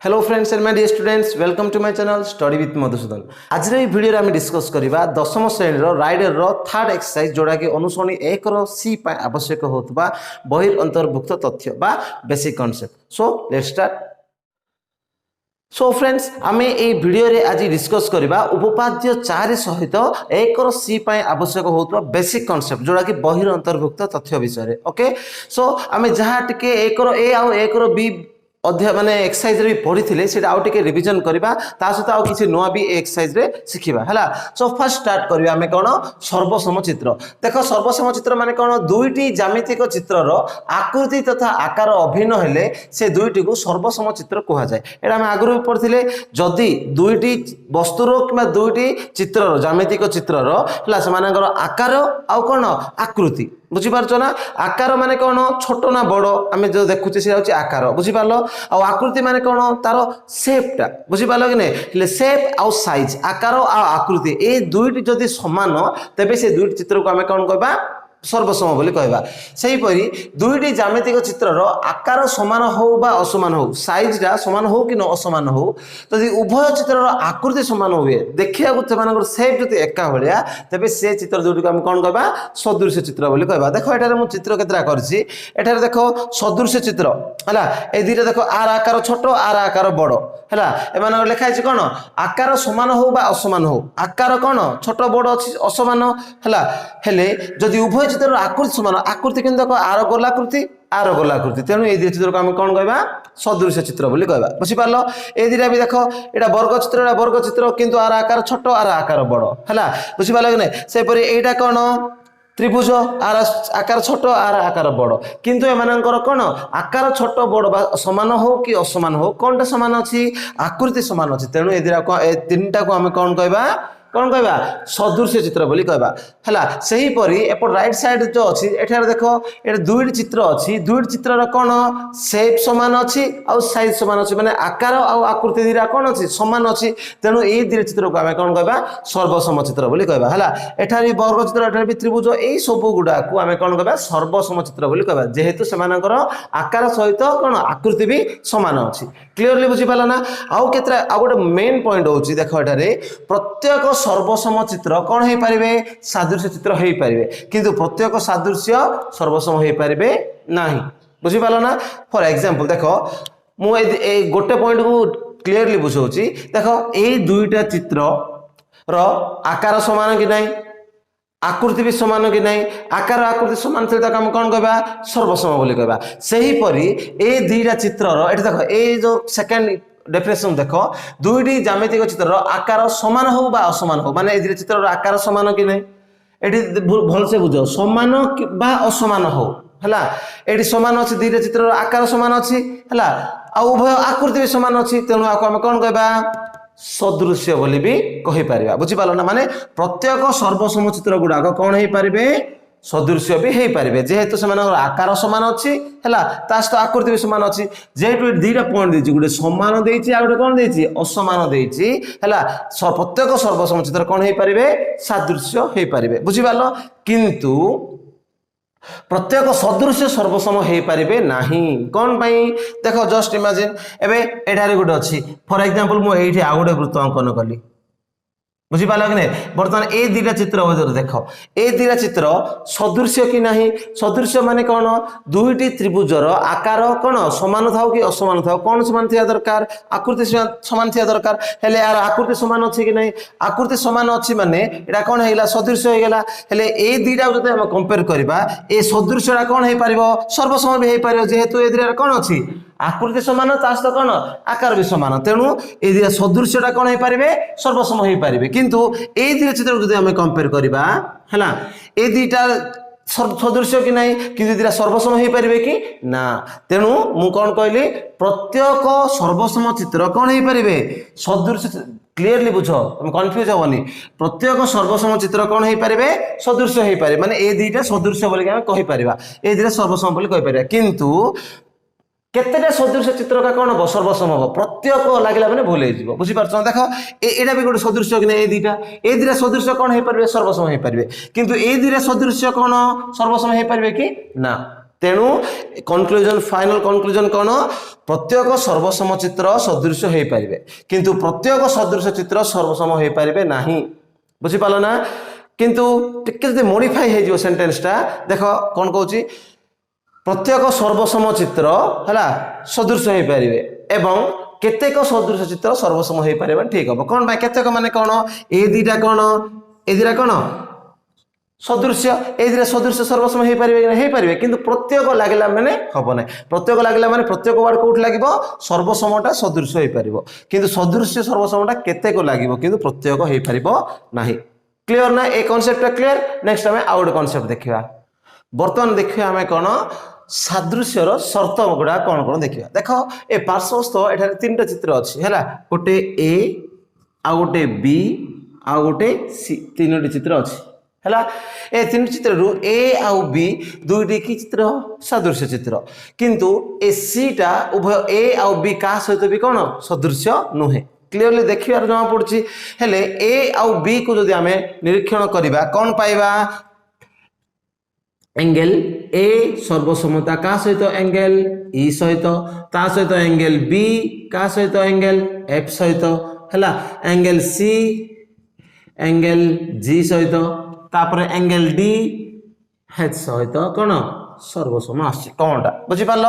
Hello friends and my dear students welcome to my channel study with Madhusudan. आज video आम discuss करवा दशम श्रेणी राइडर थर्ड एक्सरसाइज जोड़ा कि अनुसरणी 1 सी आवश्यक होता बहिर् अंतर्भुक्त तथ्य बा basic concept. So let's start. So friends आम ये भिडियो रे आज डिस्कस करवा उपपाद्य 4 सहित 1 सी आवश्यक होता बेसिक कॉन्सेप्ट जोड़ा कि बहिर् अंतर्भुक्त तथ्य विषय। ओके सो आम जहाँ टिके 1 ए आउ 1 बी अध्याय माने एक्सरसाइज रे पढ़ी थे से आउ टिके रिवीजन करवा सहित आउ किसी नुआ भी एक्सरसाइज रे शिखिबा हैला। सो फर्स्ट स्टार्ट करवा आमे कोन सर्वसम चित्र। देखो सर्वसम चित्र माने कोन दुईटी ज्यामितिक चित्रर आकृति तथा आकार अभिन्न हेले से दुईटी को सर्वसम चित्र कहा जाए। एटा हम आगु पढ़िले जदि दुईटी वस्तुर कि दुईटी चित्रर ज्यामितिक चित्रर हैला सेमानकर आकार आउ कोन आकृति बुझीपार ना। आकार माने कौन छोट ना बड़ आम जो देखुचे से हूँ आकार बुझीपार। आकृति माने कौन तार सेपटा बुझीपार कि नहीं सेप आउ साइज आकार आकृति ये दुईटी जदि समान तेबे से दुईटी चित्र को आम कौन कहबा सर्वसम बोली कहबा। सेहीपरि दुईटी ज्यामितिक चित्रर आकार समान हो बा असमान हो साइजटा समान हो कि न असमान हो जदि उभय चित्रर आकृति समान हुए देखा सेप जब एका भाया तेबे से चित्र दुईटी को आम कौन कहबा सदृश चित्र बोली कहबा। देखो एठारे मु चित्र केतरा करछि एठारे देखो सदृश चित्र हैला ए दुईटा देखो आर आकार छोट आर आकार बड़ हैला एमान लिखा है कौन आकार समान हो बा असमान हो आकार कौन छोट बड़ अच्छी असमान हैला हेले जदि उभय चित्र आकृति समान आकृति कि देखो आर गोलाकृति आर गोलाकृति तेणु ये चित्र को आम कौन कहबा सदृश चित्र बोली कहबा बुझीपार। ए दिटा भी देखो एटा वर्ग चित्र किंतु आर आकार छोट आर आकार बड़ हैला बुझीपार कि नहीं। सेपरि एटा कौन त्रिभुज आर आकार छोट आर आकार बड़ किंतु एमानकर कौन आकार छोट बड़ समान हो कि असमान हो कौनटा समान अच्छी आकृति समान अच्छी तेणु ए तीनटा को आम कौन कहबा कौन कहबा सदृश चित्र बोली कहबा हैला। सेही परी एपट राइट साइड जो अच्छी एठार देखो ये दुईटी चित्र अच्छी दुईटी चित्रर कौन सेप समान अच्छी आउ साइज समान अच्छी माने आकार आउ आकृति दीरा कौन अच्छी समान अच्छी तेणु ये दुईटी चित्र को आम कौन कहबा सर्वसम चित्र बोली कहबा हैला। एठार वर्ग चित्र एठार भी त्रिभुज यही सब गुडा को आम कौन कहबा सर्वसम चित्र बोली कहबा जेहेतु सेमानकर आकार सहित कौन आकृति भी समान अच्छी। क्लियरली बुझीपाला ना। आउ केतरा आउ गोटे मेन पॉइंट होची देखो एठारे प्रत्येक सर्वसम चित्र कौन हो पारे सादृश्य चित्र हो पारे किंतु प्रत्येक सादृश्य सर्वसम हो पारे नहीं बुझीपाल ना। फॉर एग्जांपल देखो मुझे गोटे पॉइंट को क्लियरली बुझाऊँगी देखो ये दुईटा चित्र रो आकार समान कि नहीं आकृति भी समान कि नहीं आकार आकृति समान थे आम कौन कहबा सर्वसम बोली कहबा। सेहीपरि ए दुईटा चित्रर ये देखो ये जो सेकेंड डेफिनेशन देखो दुईटी ज्यामितिक चित्र आकार समान हो बा असमान हो माने ए चित्र आकार समान कि नहीं एटी भल से बुझ समान बा असमान हो हैला एटी समान अच्छी दुईटा चित्र आकार समान अच्छी हैला आ उभय आकृति भी समान अच्छी तेणु आको आम कौन कहबा सदृश्य बोली भी कहि परिबा बुझीपाल ना। माने प्रत्येक सर्वसम चित्र गुड़ाक कौन हो पारे सदृश्य भी हो पारे जेहेतु से आकार समान अच्छी है सहित आकृति भी समान अच्छी जेहेतु दुईटा पॉइंट देती गोटे समान देती आ गोटे कौन देती असमान देती है प्रत्येक सर्वसम चित्र कौन हो पारे सादृश्य हो पारे बुझीपाल किंतु प्रत्येक सदृश्य सर्वसम हो पारे नहीं कौन पाई देखो जस्ट इमेजिन एबे एठारे गोटे अच्छी फॉर एग्जांपल मु एठी आ गोटे वृत्त अंकन कली बुझीपाल कि नहीं बर्तमान ए दुईटा चित्र देख ए दुईटा चित्र सदृश्य कि नहीं सदृश्य माने कौन दुईटी त्रिभुजर आकार कौन समान था कि असमान था कौन समान थी दरकार आकृति समान थी दरकार हेले यार आकृति समान अच्छी कि नहीं आकृति समान अच्छी माने एटा कौन है सदृश्य हो गला हेले ए दुईटा जब हम कंपेयर करबा ए सदृश्यटा कौन हो पारिबो सर्वसम भी हो पारिबो जेहेतु ए दुईटा कौन अच्छी आकृति समान ता सहित कौन आकार भी समान तेणु ये सदृश्यटा कौन हो पारे सर्वसम हो पारे किंतु ये दुईटा चित्र जो आम कंपेयर करवा है ये दुईटा सदृश्य कि नहीं किंतु दुईटा सर्वसम हो पारे कि ना तेणु मु कौन कहली प्रत्येक सर्वसम चित्र कौन हो पारे सदृश्य क्लियरली बुझ तुम कन्फ्यूज हेनी प्रत्येक सर्वसम चित्र कौन हो पारे सदृश्य हो पारे माने ये दुईटा सदृश्य बोली कहि परिबा ये दुईटा सर्वसम बोली कहि परिबा किंतु केतेटा सदृश चित्र का कौन हम सर्वसम हम प्रत्येक लगे मैंने भूल हो बुझीपार देख एटा भी गोटे सदृश कि नहीं ए दुईटा सदृश कौन हो पारे सर्वसम हो पारे किंतु ए दुईटा सदृश कौन सर्वसम हो पारे कि ना तेणु कनक्लूजन फाइनल कनक्लूजन कौन प्रत्येक सर्वसम चित्र सदृश हो पारे किंतु प्रत्येक सदृश चित्र सर्वसम हो पारे ना बुझीपाल ना किंतु टिके मॉडिफाई हो सेंटेंसटा देख कौन कहूँ प्रत्येक सर्वसम चित्र है सदृश हो पारे एवं केतेक सदृश चित्र सर्वसम हो पारे ठीक हम कौन केतेक माने कौन ए दीटा कौन ए दीटा कौन सदृश्य ए सदृश्य सर्वसम हो पारे किंतु प्रत्येक लगे मैंने हम ना प्रत्येक लगे मैंने प्रत्येक वार्ड कौट लगे सर्वसमटा सदृश्य हो पार किंतु सदृश्य सर्वसमटा केतेक लगे किंतु प्रत्येक हो पार ना क्लियर ना ए कॉन्सेप्ट क्लियर नेक्स्ट आम आउ गोटे कॉन्सेप्ट देखा बर्तमान देखिए आम कौन सादृश्यर शर्त गुड़ा कौन कौन देखा देख ए पार्श्वस्थ एठारे तीन चित्र अच्छी है गोटे ए आ गोटे बी आ गोटे सी तीन चित्र अच्छी है ए तीन चित्र रु ए आउ बी दुईटी की चित्र सादृश्य चित्र किंतु ए सी टा उभय ए आउ बी का सहित भी कौन सदृश्य नुहे क्लीयरली देखिए जमा पड़ी हेले ए आउ बी को जदि आम निरीक्षण करवा कौन पाइबा एंगल ए सर्वसमता का सहित एंगल ई सहित ता सहित एंगल बी का सहित एंगल एफ सहित है एंगल सी एंगल जी सहित तापर एंगल डी एच सहित कौन सर्वसम आस कौनटा बुझीपार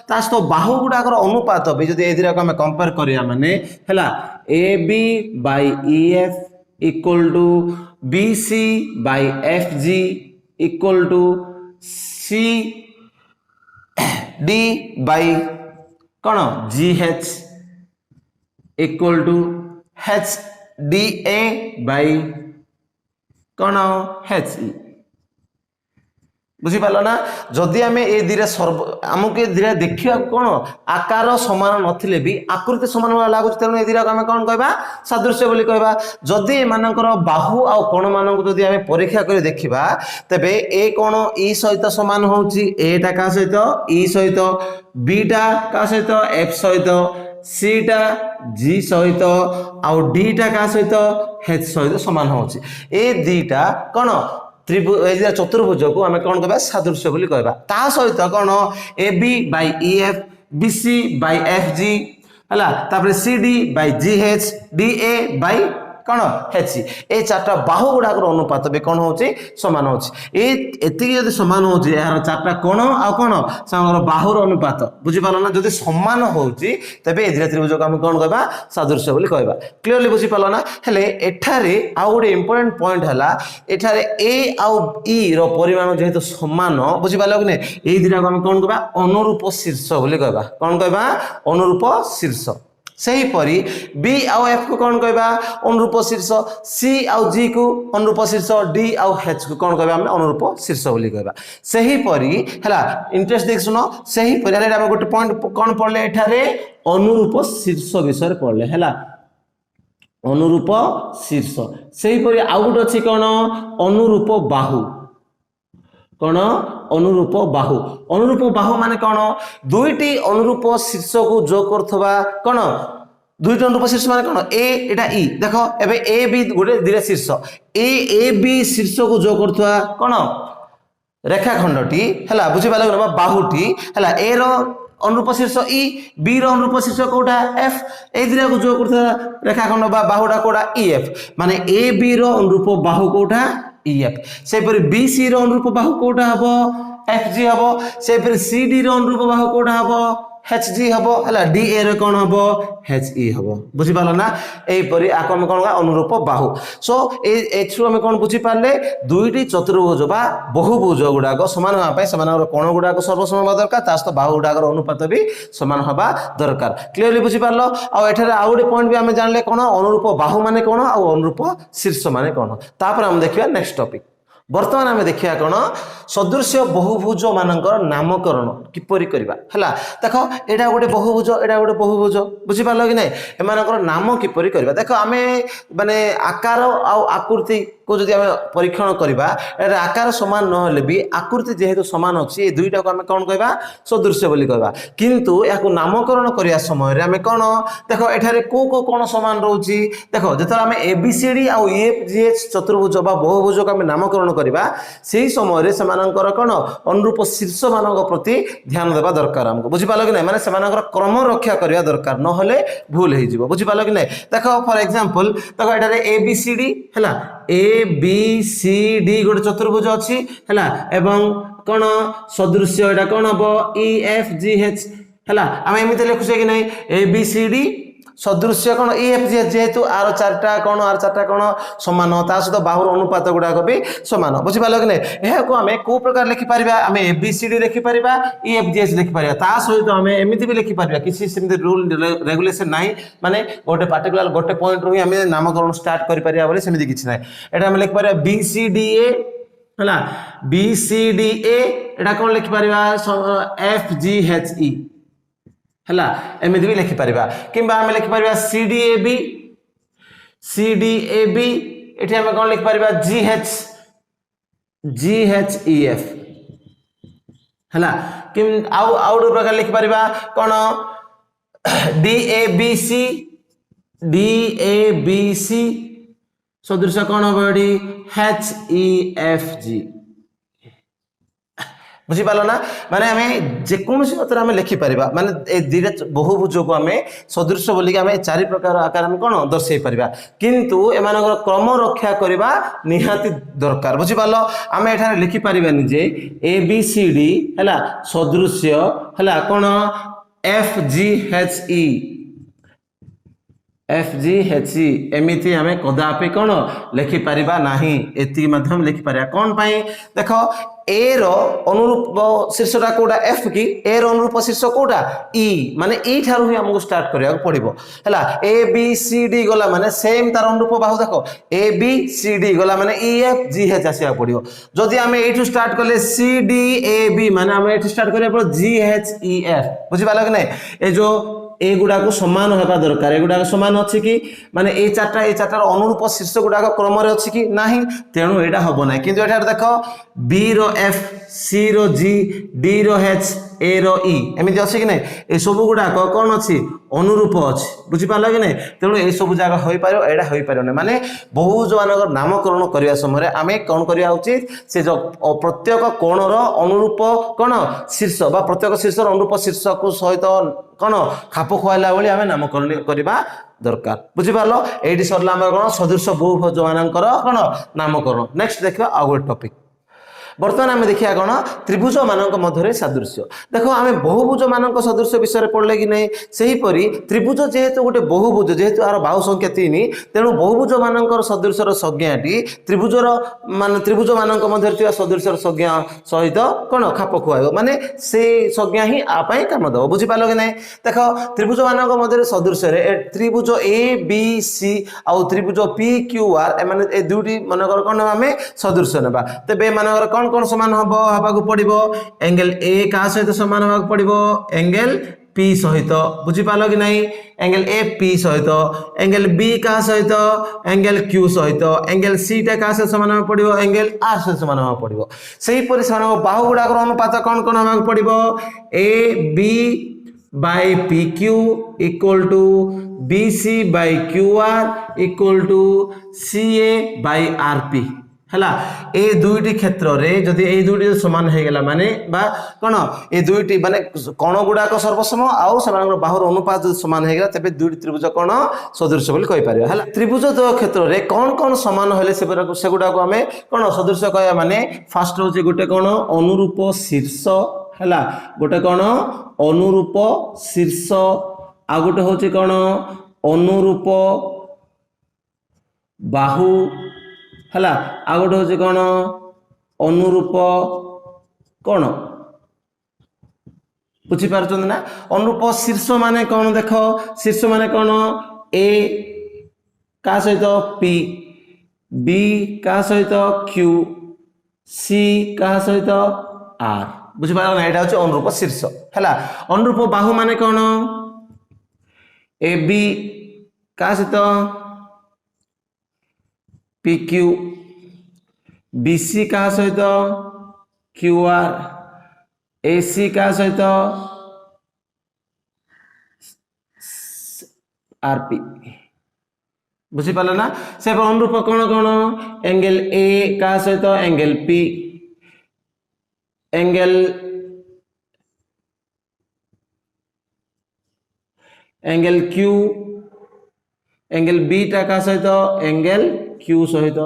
ता सहित बाहु गुड़ाकर अनुपात भी जब ए आम कंपेयर करिया माने है A B by E F equal to B C by F G equal to C D by कौन G H equal to H D A by कौन एच ई बुझीपार ना जदि आम ए धीरे सर्व आमको धीरे देखा कौन आकार समान नथिले भी आकृति समान लगुच तेणु ए धीरे आम कौन कहवा सादृश्य बोली कहवा जदि एमानकर बाहु आ कोण मानक जदि आम परीक्षा कर देखा तेबे ए कोण ई सहित समान होउची एटा का सहित ई सहित बीटा का सहित एफ सहित सीटा जी सहित आउ डीटा का सहित एच सहित समान होउची ए दीटा कौन त्रिभुज चतुर्भुज को आम कौन कह सादृश्य बोली कहवा ता सहित कौन A B by E F B C by F G है C D by G H D A by कौन एच ए चार्टा बाहु गुड़ाक अनुपात भी कौन हो सामान होती सामान हो चार्टा कोण आ कौन से बाहुर अनुपात बुझीपार ना जब सामान होती तेज ए त्रिभुज को आम कौन कहवा सादृश्य बोली कहवा क्लीयरली बुझीपार ना हेले एठारे आउ गोटे इंपोर्टेंट पॉइंट है एठारे ए आउ ई परिमाण जेहेतु सामान बुझीपार कि नहीं ये दुटा को आम कौन कहवा अनुरूप शीर्ष बोली कहवा कौन कहवा अनुरूप शीर्ष सेहीपरि बी आउ एफ को कौन कहवा अनुरूप शीर्ष सी आउ जी को अनुरूप शीर्ष डी आउ एच को कौन कहवा अनुरूप शीर्ष बोली कहवा सेहीपरि है इंटरेस्ट देख सुन सेहीपरि आम गोटे पॉइंट कौन पढ़ले एठारे अनुरूप शीर्ष विषय पढ़ले है अनुरूप शीर्ष सेहीपरि आउ गोटे अच्छी कौन अनुरूप बाहु कौन अनुरूप बाहु माने कौन दुईटी अनुरूप शीर्ष को जो करथबा कौन दुईटी अनुरूप शीर्ष माने कौन एटा ई देख एबे ए बी गोटे दिले शीर्ष ए बी शीर्ष को जो करथबा कौन रेखाखंडटी है बुझी पाला बाहुटी है ए रो अनुरूप शीर्ष ई बी रो अनुरूप शीर्ष कोटा एफ ए दिरा को जो करथबा रेखाखंड बा बाहुटा कोटा ई एफ माने ए बी रो अनुरूप बाहु कोटा EF से बी सी रो अनुरूप बाहु कोटा हबो एफ जी हबो से सी डी रो अनुरूप बाहु कोटा हबो एच जी हबो हला डी ए रो कोन हबो एच ई हबो बुझी पालो ना एई परि आको हम कोन अनुरूप बाहु सो एथु हम कोन बुझी पाले दुईटी चतुर्भुज बा बहुभुज गुडाको समान होबा पय समान कोण गुडाको सर्वसम होबा दरकार तास्त बाहु गुडाकर अनुपात भी समान होबा दरकार क्लियरली बुझी पालो आ एठारे आ गोटे पॉइंट भी हम जानले कोन अनुरूप बाहु माने कोन आ अनुरूप शीर्ष माने कोन तापर हम देखिबा नेक्स्ट टॉपिक बर्तमान आम देखिया कौन सदृश्य बहुभुज मानकर नामकरण किपरि करबा हला देखो एटा गोटे बहुभुज एटा गोटे बहुभुज बुझी पालो कि नहीं एमानकर नाम किपरि करबा देखो आमे माने आकार आ आकृति को जदि आमे परीक्षण करबा एटा आकार समान न होले भी आकृति जेहेतु समान अछि ए दुईटा को आमे कोन कहबा सदृश्य बोली कहबा किंतु याको नामकरण करिया समय रे आमे कोन देखो एठारे को कोन समान रहउची देखो जतरा आमे एबीसीडी आ एफजीएच चतुर्भुज बा बहुभुज को आमे नामकरण करबा सेही समय सेमानकर कोन अनुरूप शीर्ष मानक प्रति ध्यान देबा दरकार हमको बुझि पालो कि नै माने सेमानकर क्रम रक्षा करबा दरकार न होले भूल हे जिवो बुझि पालो कि नै देखो फॉर एग्जांपल देखो एटारे ए बी सी डी हैला ए बी सी डी गोटे चतुर्भुज अछि हैला एवं कोन सदृश्य एटा कोन हबो ई एफ जी एच हैला हम एमिते लिखुछे कि नै ए बी सी डी सदृश्य कोन ई एफ जी जेहेतु आर चारटा कोन समान ता सहित बाहुर अनुपात गुडा भी समान बुझि पालो कि नै एहा को हमें को प्रकार लिखि परिबा हमें ए बी सी डी लिखि परिबा ई एफ जी एच लिखि परिबा ता सहित हमें एमिति भी लिखि परिबा किसी सिमिति रूल रेगुलेशन नाही माने गोटे पर्टिकुलर गोटे पॉइंट रु हमें नामकरण स्टार्ट करि परिबा बोले सेमिति किछि नाही एटा हमें लिखि परिबा बी सी डी ए हला बी सी डी ए एटा कोन लिखि परिबा एफ जी एच ई हला एमिति भी लिखि परिबा किंबा हम लिखि परिबा सी डी ए बी एठी हम कोन लिखि परिबा जी एच ई एफ हला किम आउ प्रकार लिखि परिबा कोन डी ए बी सी सदृश कोन बडी एच ई एफ जी बुझी पालो ना माने हमें जेकोसी मात्रा हमें लिखि परिबा माने ए दिरे बहुभुज को हमें सदृश बोली हमें चारि प्रकार आकार हम कोन दर्शाई परिबा किंतु एमानकर क्रम रक्षा करबा निहाती दरकार बुझी पालो हमें एठारे लिखि परिबानी जे ए बी सी डी हला सदृश्य हला कोन एफ जी एच ई एमिति हमें कदापि कोन लिखि परिबा नाही एति माध्यम लिखि परिबा कोन पई देखो ए रो अनुरूप शीर्षटा कोडा एफ की ए रो अनुरूप शीर्ष कोडा ई माने ई थारु ही हमको स्टार्ट करिया पड़िबो हला ए बी सी डी गला माने सेम तार अनुरूप बाहु देखो ए बी सी डी गला माने ई एफ जी एच आसिया पड़िबो जदि हमें एठु स्टार्ट करले सी डी ए बी माने हमें एठु स्टार्ट करिया पड़ो जी एच ई एफ बुझि पालो कि नै ए जो ए गुडा को समान होबा दरकार ए गुडा समान अछि कि माने ए चारटार अनुरूप शीर्ष गुडा क्रम रे अछि कि नाही तेनु एटा हबो नै किंतु एटा देखो बी रो एफ सी रो जी डी रो एच ए रो ई एमिति अछि कि नै ए सब गुडा कोन अछि अनुरूप अछि बुझि पालो कि नै तेनु ए सब जागा होई पारो एटा होई पारो नै माने बहुज मानकर नामकरण करिया समय आमे कोन करिया उचित से जो प्रत्येक कोण रो अनुरूप कोन शीर्ष बा प्रत्येक शीर्ष अनुरूप शीर्ष को सहित कोन खाप खुआला बोली आमे नामकरण करिबा दरकार बुझि पालो एडी सरला हमर कोन सदृश बहुभुज मानकर कोन नामकरण नेक्स्ट देखबा आगो टॉपिक बर्तमान आम देखिया कौन त्रिभुज मानक मध्य सादृश्य देखो आम बहुभुज मानक सदृश्य विषय पढ़ले कि नहीं सेहीपरि त्रिभुज जेहेतु गोटे बहुभुज जेहेतु आर बाहु संख्या 3 तेणु बहुभुज मानक सदृश्यर संज्ञाटी त्रिभुजर मान त्रिभुज मानक मध्य सदृश्यर संज्ञा सहित कौन खाप खुआब माने से संज्ञा ही आपई काम दब बुझिपाल कि नहीं देख त्रिभुज मानक मध्य सदृश्य त्रिभुज ए बी सी आउ त्रिभुज पी क्यू आर ए दुटी मानकर कौन आम सदृश्य नेबा तेबे मानकर कौन कौन समान हबाकू पड़िबो एंगल ए का सहित समान हबाकू पड़िबो एंगल पी सहित बुझिपाल कि नहीं एंगल ए पी सहित एंगल बी का सहित एंगल क्यू सहित एंगल सी टा का सहित समान हबाकू पड़िबो एंगल आर सहित समान हबाकू पड़िबो सेही परि समान बाहु गुडाकर अनुपात कौन कौन हबाकू पड़िबो A B by P Q equal to B C by Q R equal to C A by R P हला ए दुईटी क्षेत्र रे जदि ए दुईटी समान हे गेला माने बा कोन ए दुईटी माने कोण गुडाक सर्वसम आउ समान बाहुर अनुपात समान हे गेला तबे दुईटी त्रिभुज कोन सदृश बोली कहि पारिबा हला त्रिभुज दो क्षेत्र रे कोन कोन समान होले से गुडा को हमें कोन सदृश कहया माने फास्ट होचे गोटे कोन अनुरूप शीर्ष हला गोटे कोन अनुरूप शीर्ष आ गोटे होचे कोन अनुरूप बाहु हला आ गोटे होचे कोन अनुरूप कोन बुझी पारछन ना अनुरूप शीर्ष माने कोन देखो शीर्ष माने कोन ए का सहित पी बी का सहित क्यू सी का सहित आर बुझी पार ना एटा होचे अनुरूप शीर्ष हला अनुरूप बाहु माने कोन ए बी का सहित पी क्यू बी सी का सहित क्यू आर ए सी का सहित आर पी बुझी पाले ना से अनुरूप कौन कौन एंगल ए का सहित angle P angle angle Q angle B टा का सहित एंगल क्यू सहित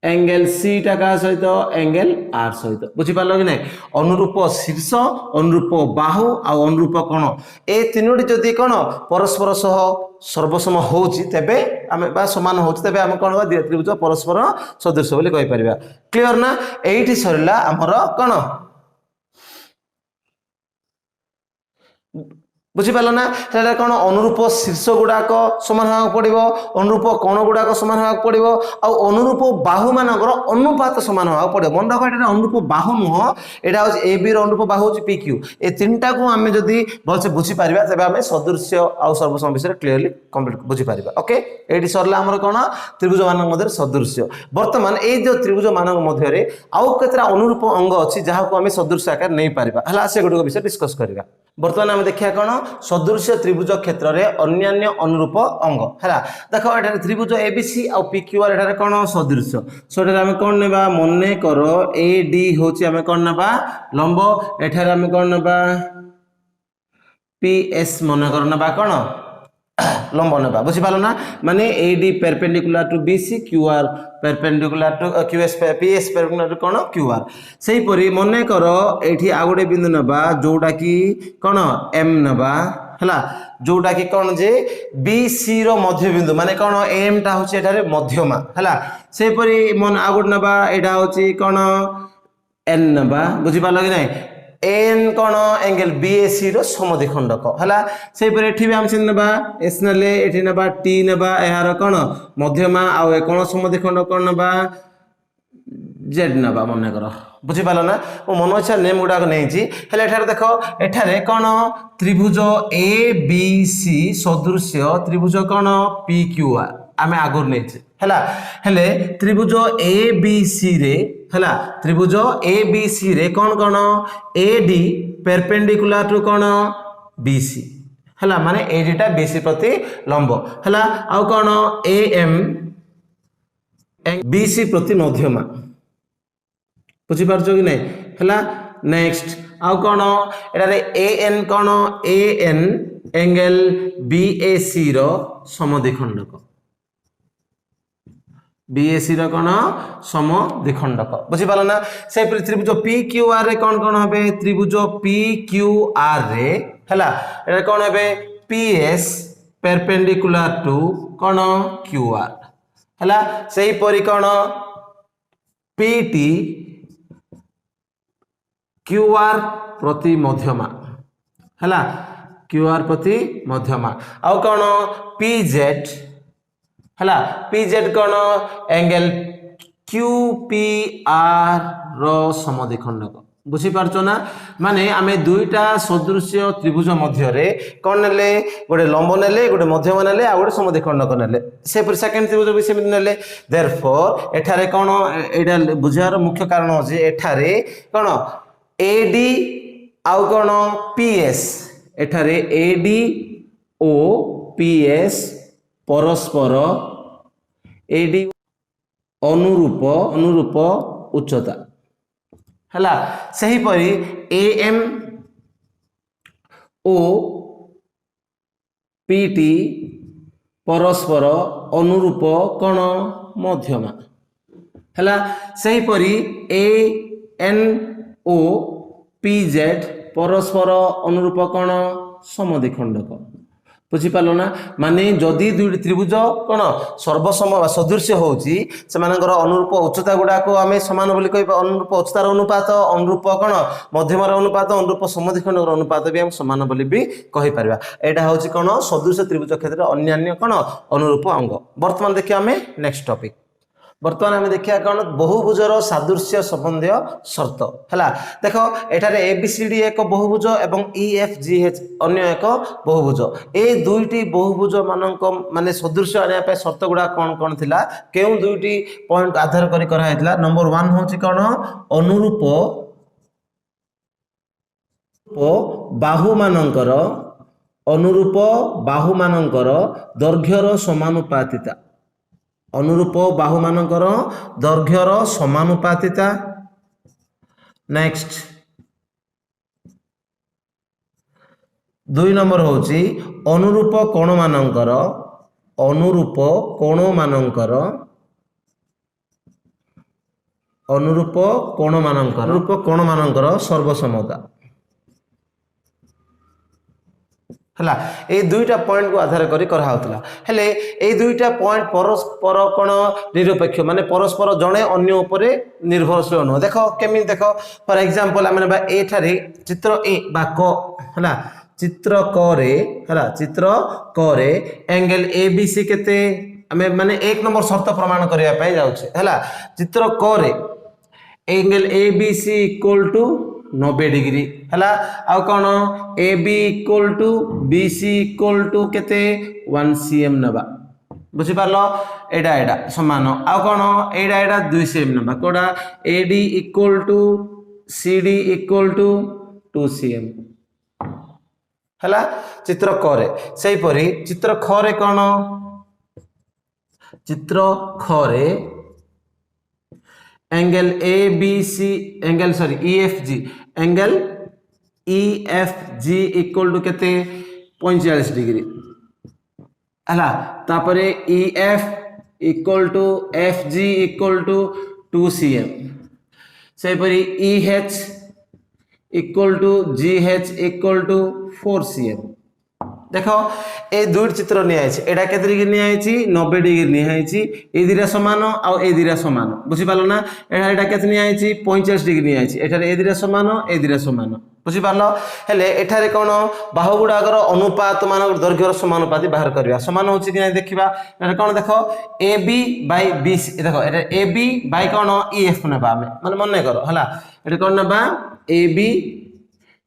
एंगल सी टा का सहित एंगल आर सहित बुझी पालो कि नहीं अनुरूप शीर्ष अनुरूप बाहु आ अनुरूप कोण ए तीनोटी जदि कोण परस्पर सह सर्वसम होउची तेबे आमे बा समान होउची तेबे आमे कोण बा त्रिभुज परस्पर सदृश बोली कहि परिबा क्लियर ना एठी सरिला हमर कोण बुझीपाल ना कौन अनुरूप शीर्ष गुड़ाक सामान हाँ पड़ो अनुरूप कोण गुड़ाक सामान हाँ पड़ो अनुरूप बाहु मानकर अनुपात सामान हाँ पड़ो मन रख ये अनुरूप बाहु नुह यहाँ हूँ ए बी अनुरूप बाहु हूँ पी क्यू ए तीन टाक आम जदि भलसे बुझीपार तेज आम सदृश्य आउ सर्वसम विषय क्लीयरली कंप्लीट बुझीपार ओके ये सरला आमर कौन त्रिभुज मान सदृश्य बर्तमान ये जो त्रिभुज मान मध्य आउ केतरा अनुरूप अंग अच्छी जहाँ को आम सदृश्य आकार नहीं पार से गुड़िक विषय डिस्कस करवा बर्तमान आम देखिए कौन सदृश्य त्रिभुज क्षेत्र में अन्यान्य अनुरूप अंग है देख ये त्रिभुज एबीसी आ पीक्यूआर एठारे कौन सदृश्य सो आम कौन ने मन कर ए डी हूँ आम कौन ना लंब एठारे आम कौन ना पी एस मन कर ना कौन लंब ना बुझीपाल ना माने A D perpendicular to B C Q R perpendicular to Q S P S perpendicular to कौन क्यू आर से परी मन कर एठी आ गोटे बिंदु नबा जोटा कि कौन एम नबा है जोटा कि कौन जे बी सी रो मध्य बिंदु माने कौन एम टा होची एठारे मध्यमा है से परी मन आ गोटे नबा एटा होची कौन एन नबा बुझीपाल कि नहीं एन कौन एंगल बीएसी रो समद्विखंडक है से भी आम से ना एस ने ये ना टी ना यार कौन मध्यमा आउ कौन समद्विखंडक कौन ना जेड ना मन कर बुझीपाल ना मो मन इच्छा नेम गुड़ाक नहीं देख एठारे कौन त्रिभुज ए बी सी सदृश्य त्रिभुज कौन पी क्यू आर आम आगुरी नहीं त्रिभुज ए बी सी रे है त्रिभुज ए बी सी रे कौन कौन ए डी परपेंडिकुलर टू कौन बी सी है माने ए डी टा बी सी प्रति लंब है आउ कौन ए एम बी सी प्रति मध्यमा बुझीपार कि नहीं है नेक्स्ट आउ कौन एटारे ए एन कौन A N angle B A C रो समद्विखंडक बीएसी रो कौन समद्विखंडक बुझीपाल ना से त्रिभुज पी क्यू आर रे कौन कौन हे त्रिभुज पी क्यू आर रे है कौन हे पी एस परपेंडिकुलर टू कौन क्यू आर है से परी कौन पी टी क्यू आर प्रति मध्यमा है क्यू आर प्रति मध्यमा आउ कौन पी जेड है पी जेड कौन एंगल क्यू पी आर रो समद्विखंडक बुझीपार ना माने आमे दुईटा सदृश्य त्रिभुज मध्य कौन ने गोटे लंब ने गोटे मध्यम ने आ गोटे समद्विखंडक ने से सेकेंड त्रिभुज भी सेमती ने देयरफॉर एठारे कौन एटा बुझार मुख्य कारण अछि एठारे कौन एडी आउ कौन पीएस एठारे एडी ओ पीएस परस्पर एडी अनुरूप उच्चता है सही परी ए एम ओ पीटी परस्पर अनुरूप कौन मध्यमा है सही परी A N O P Z परस्पर अनुरूप कौन समद्विखंडक बुझीपाल ना माने जदि दुईटी त्रिभुज कौन सर्वसम सदृश्य होची सेमानकर अनुरूप उच्चता गुड़ाक आम सामान बोली कह अनुरूप उच्चतार अनुपात अनुरूप कौन मध्यमार अनुपात अनुरूप समद्विखंडक अनुपात भी आम सामान बोली भी कहि परिबा एटा होची कौन सदृश्य त्रिभुज क्षेत्र अन्यान्य कौन अनुरूप अंग वर्तमान देखिए आम नेक्स्ट टॉपिक बर्तमान आम देखिए कौन बहुभुजर सादृश्य संबंधी शर्त है देख एठारे एबीसीडी एक बहुभुज एवं EFG अन्य एक बहुभुज ए दुईटी बहुभुज मानक माने सदृश्य आने शर्त गुड़ा कौन कौन थिला केउ दुईटी पॉइंट आधार करी करा हैतला नंबर 1 होची कौन अनुरूप बाहु मानकर दैर्घ्यर समानुपातिता अनुरूप बाहु मानकर दैर्घ्यर समानुपातिता। नेक्स्ट 2 नंबर होची अनुरूप कोण मानकर अनुरूप कोण मानकर सर्वसमता हला। ए दुईटा पॉइंट को आधार करी करा होतला हेले ए दुईटा पॉइंट परस्पर कोण निरपेक्ष माने परस्पर जणे अन्य उपरे निर्भरशील न देखो केमि देखो फॉर एग्जांपल आमे बा ए ठारे चित्र ए बा क हला चित्र क रे एंगल एबीसी केते आमे माने 1 नंबर शर्त प्रमाण करिया पय जाउछे हला। चित्र क रे angle ABC equal to 90 degree हला। आ कोन AB equal to BC equal to केते 1 cm नबा बुझी पारलो एडा समान। आ कोन एडा 2 cm नबा कोडा AD equal to CD equal to 2 cm हला। चित्र क रे सेही परी चित्र ख रे कोन चित्र ख रे angle ABC angle sorry EFG equal to केते 45 डिग्री हला। तापरे EF equal to FG equal to 2 cm सेही परी EH equal to GH equal to 4 cm। देखो ए दुई चित्र नियाइछि एडा केते डिग्री नियाइछि 90 डिग्री नियाइछि ए दिरा समान आ ए दिरा समान बुझि पालो ना। एडा केते नियाइछि 45 डिग्री नियाइछि एठारे ए दिरा समान ए दिरा समान बुझि पालो हेले एठारे कोन बाहु गुडागर अनुपात मान दैर्घ्यर समानुपाती बाहर करबा समान होछि कि नै देखिबा। एटा कोन देखो AB बाय BC देखो एटा AB बाय कोन EF नेबा माने मन करो हला। एटा कोन नेबा AB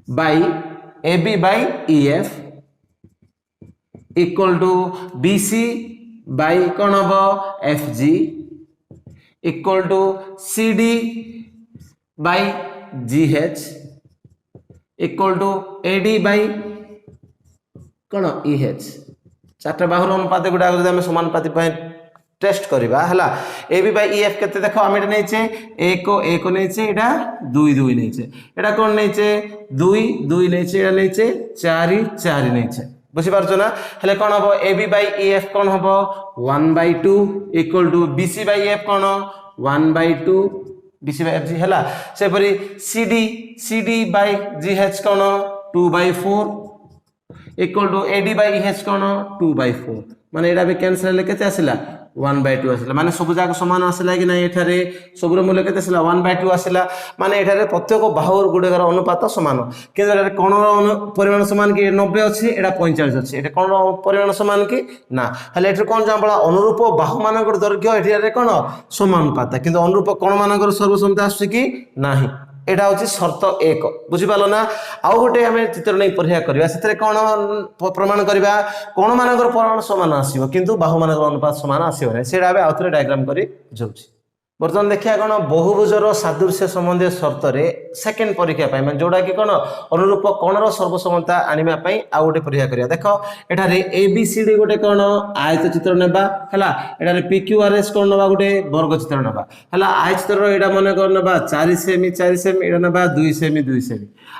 by EF equal to BC by कोन हबो FG equal to CD by GH equal to AD by कोन EH। चारटा बाहुर अनुपात गुडा जदि हम समानुपाती पय टेस्ट करबा हला। AB बाय EF केते देखो हम एटा नैचे 1 को नैचे एटा 2 नैचे एटा कोन नैचे 2 नैचे एटा नैचे 4 नैचे बुझी पारछो ना। हेले कोन हबो AB बाय EF कोन हबो 1/2 equal to BC by EF कोन 1/2 BC बाय FG हला। से परी CD बाय GH कोन 2/4 equal to AD by EH कोन 2/4 माने एडा बे कैंसिल ले केते आसिला 1/2 आसिला माने सब जाक समान आसिला कि नै। एठारे सबरो मूल्य केते आसिला 1/2 आसिला माने एठारे प्रत्येक बाहुर गुडेकर अनुपात समान किंतु एठारे कोन परिमाण समान कि 90 अछि एडा 45 अछि एटा कोन परिमाण समान कि ना। हले एठारे कोन जाबला अनुरूप बाहु मानकर दैर्घ्य एठारे कोन समानुपात किंतु अनुरूप कोन मानकर सर्वसमता आछि कि नाही एटा होची शर्त 1 बुझी पालो ना। आउ गोटे हमें चित्र नै परीक्षा करबा सेतरे कोन प्रमाण करबा कोन मानकर परिमाण समान आसीबो किंतु बाहु मानकर अनुपात समान आसीबो नै सेडा बे आउथरे डायग्राम करी जाउची। बर्तमान देखिया कोन बहुभुजर सादृश्य संबंधी शर्त रे सेकंड परीक्षा पाई माने जोडा कि कोन अनुरूप कोणर सर्वसमता आनिमा पई आ गोटे परीक्षा करिया। देखो एठारे ABCD गोटे कोन आयत चित्र नेबा हला एठारे PQRS कोन नेबा गोटे वर्ग चित्र नेबा हला। आयत चित्र एडा माने कोन नेबा 4 सेमी एडा नेबा 2 सेमी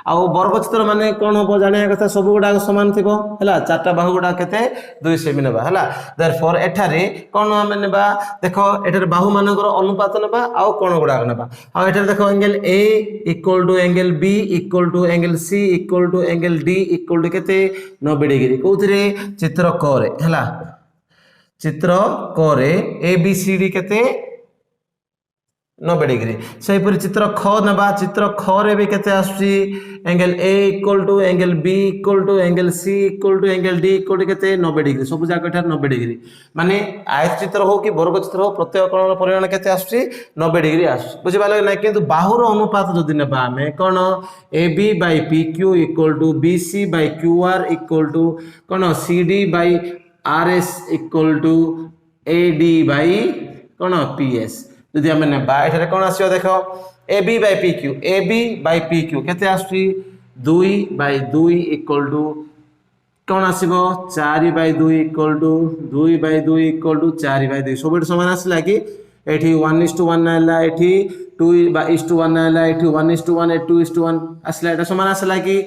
आ वर्ग चित्र माने कोन हो जानिया कथा सब गुडा समान थिबो हला। चारटा बाहु गुडा केते 2 सेमी नेबा हला। देयरफॉर एठारे कोन हम नेबा देखो एठारे बाहु मानकर अनुपात नबा आउ कोण गुडा नबा आ एठारे देखो angle A equal to angle B equal to angle C equal to angle D equal to केते 90 डिग्री कोथरे चित्र क रे हला। चित्र क रे ABCD केते 90 डिग्री से परि चित्र ख नबा चित्र ख रे भी केते आसी angle A equal to angle B equal to angle C equal to angle D equal to केते 90 डिग्री सब जाक एठार 90 डिग्री माने आयत चित्र हो कि वर्ग चित्र हो प्रत्येक कोणर परिमाण केते आसी 90 डिग्री आसी बुझि पाले नै किंतु बाहुर अनुपात जदि नेबा हमें कोन AB by PQ equal to BC by QR equal to कोन CD by RS equal to AD by कोन PS यदि हम नेबा एठारे कोन आसीयो देखो AB बाय PQ केते आसी 2/2 इक्वल टू कौन आसो 4/2 इक्वल टू 2/2 इक्वल टू 4/2 सब समान आसला कि एठी 1:1 आला एठी 2:1 आला एठी 1:1 2:1 आसला एटा समान आसला कि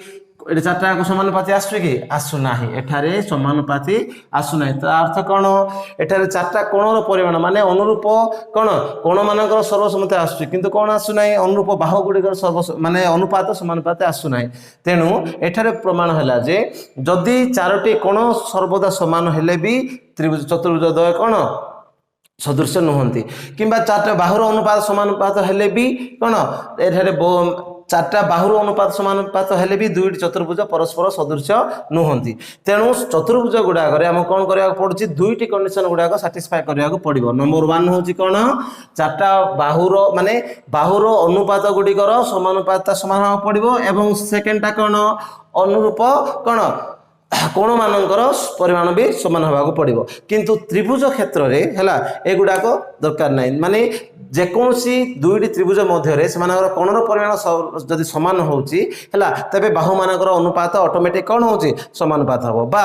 एटा चारटा को समानुपाती आसु कि आसु नाही एठारे समानुपाती आसु नाही तो अर्थ कोन एठारे चारटा कोणर परिमाण माने अनुरूप कोन कोण मानकर सर्वसम्मति आसु किंतु कोन आसु नाही अनुरूप बाहु गुडिकर सर्व माने अनुपात समानुपाती आसु नाही तेनु एठारे प्रमाण हला जे जदि चारोटी कोण सर्वदा समान हेले भी त्रिभुज चतुर्भुज द्वय कोन सदृश नुहंती किंबा चारटा बाहुर अनुपात समानुपात हेले भी कोन एठारे चारटा बाहुर अनुपात समानुपात हेले भी दुईटी चतुर्भुज परस्पर सदृश नुहंती तेणु चतुर्भुज गुड़ाक आम कौन करा पड़ुछि दुईटी कंडीशन गुड़ाक साटिस्फाई करा पड़ो नंबर 1 हूँ कौन चारटा बाहुर माने बाहुर अनुपात गुड़िकर समानुपात समान पड़ो एवं सेकेंडटा कौन अनुरूप कौन कोण मानकर परिमाण भी समान होगा पड़ो किंतु त्रिभुज क्षेत्र में है एगुड़ाक दरकार ना माने जेकोसी दुईटी त्रिभुज मध्य कोणर परिमाण जदि सामान होची तेबे बाहु मानकर अनुपात ऑटोमेटिक कौन होची समानुपात हम बा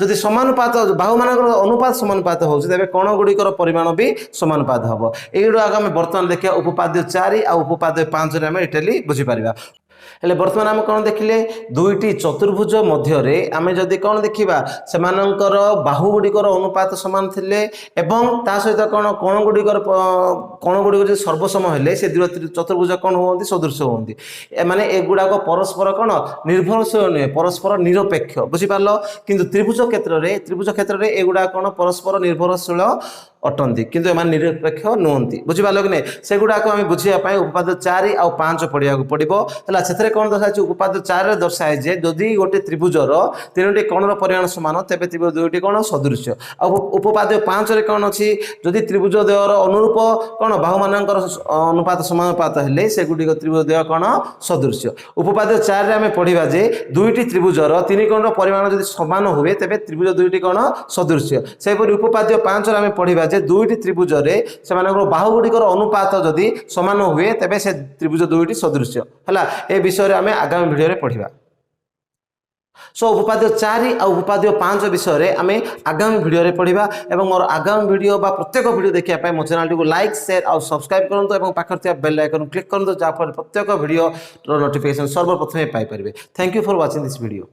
जदि समानुपात बाहु मानकर अनुपात समानुपात होची तेबे कोण गुड़िकर परिमाण भी समानुपात हम एगुड़ाक आम बर्तमान देखिए उपपाद्य 4 आ उपपाद्य 5 रे आम डिटेली बुझीपार हेले वर्तमान आम कौन देखिले दुईटी चतुर्भुज मध्य आम जदि कौन देखा से बाहु गुड़िकर अनुपात सामान थिले एवं ता सहित कौन कोण गुड़िक सर्वसम हेले से चतुर्भुज कौन होती सदृश होती माने एगुड़ाक परस्पर कौन निर्भरशील नुहे परस्पर निरपेक्ष बुझीपार किंतु त्रिभुज क्षेत्र में एगुड़ा कौन परस्पर निर्भरशील अटंती किंतु एम निरपेक्ष नुहंती बुझीपार कि नहीं से गुड़ाक आम बुझापी उपपाद्य 4 आ 5 पढ़ा पड़ो है कौन दर्शाई उपपाद्य 4 दर्शाए जे जदि गोटे त्रिभुजर 3टी कोणर परिमाण समान तेबे त्रिभुज दुईटी कोण सदृश उपपाद्य 5 रे कौन अच्छी जदि त्रिभुज द्वयर अनुरूप कौन बाहु मानकर अनुपात समानुपात हेले से गुड़िक त्रिभुज द्वय कौन सदृश उपपाद्य 4 रे आम पढ़ा जे दुईटी त्रिभुजर 3 कोणर परिमाण जदि समान हुए तेबे त्रिभुज दुईटी कौन सदृश सेपरि उपपाद्य 5 रे आम पढ़ा जे दुईटी त्रिभुज से बाहु गुड़िकर अनुपात जदि समान हुए तेबे से त्रिभुज दुईटी सदृश है ए विषय आम आगामी भिडियो पढ़ा सो उपपाद्य 4 आ उपपाद्य 5 विषय आम आगामी भिडियो पढ़ा और मोर आगामी भिडियो बा प्रत्येक भिडियो देखिए मो चैनल को लाइक शेयर और सब्सक्राइब करूँ और पाखे बेल आइकन क्लिक करूँ जहाँफल प्रत्येक भिडियो नोटिफिकेशन सर्वप्रथमे पाइपर thank you for watching this video.